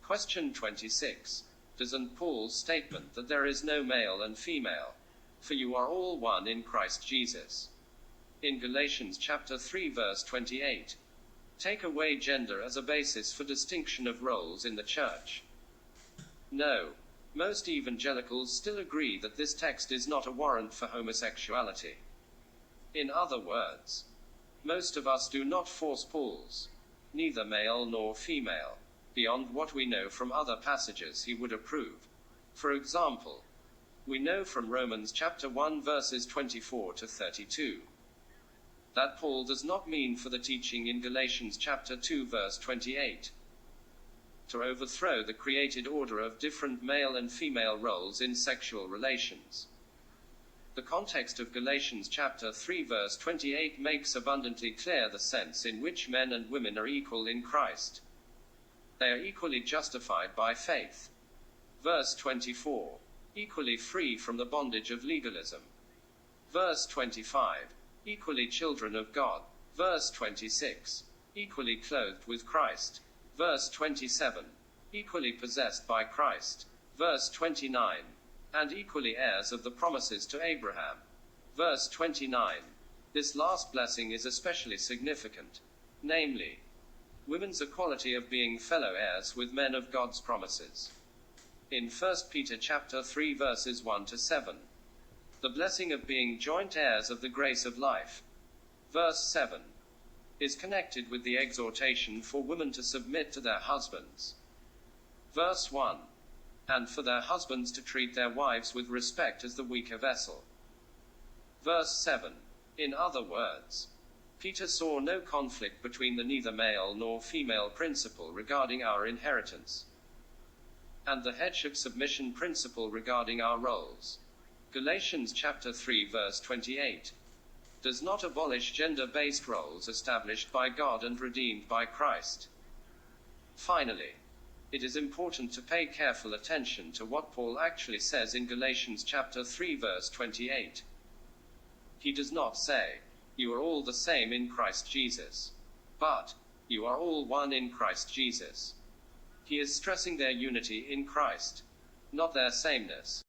Question 26. Doesn't Paul's statement that there is no male and female, for you are all one in Christ Jesus, in Galatians chapter 3 verse 28, take away gender as a basis for distinction of roles in the church? No. Most evangelicals still agree that this text is not a warrant for homosexuality. In other words, most of us do not force Paul's neither male nor female beyond what we know from other passages he would approve. For example, we know from Romans chapter 1 verses 24 to 32 that Paul does not mean for the teaching in Galatians chapter 2 verse 28 to overthrow the created order of different male and female roles in sexual relations. The context of Galatians chapter 3 verse 28 makes abundantly clear the sense in which men and women are equal in Christ. They are equally justified by faith. Verse 24. Equally free from the bondage of legalism. Verse 25. Equally children of God. Verse 26. Equally clothed with Christ. Verse 27. Equally possessed by Christ. Verse 29. And equally heirs of the promises to Abraham. Verse 29. This last blessing is especially significant, namely, women's equality of being fellow heirs with men of God's promises. In 1 Peter chapter 3 verses 1 to 7, the blessing of being joint heirs of the grace of life, verse 7, is connected with the exhortation for women to submit to their husbands. Verse 1, and for their husbands to treat their wives with respect as the weaker vessel. Verse 7, in other words, Peter saw no conflict between the neither male nor female principle regarding our inheritance and the headship submission principle regarding our roles. Galatians chapter 3 verse 28 does not abolish gender-based roles established by God and redeemed by Christ. Finally, it is important to pay careful attention to what Paul actually says in Galatians chapter 3 verse 28. He does not say, you are all the same in Christ Jesus, but, you are all one in Christ Jesus. He is stressing their unity in Christ, not their sameness.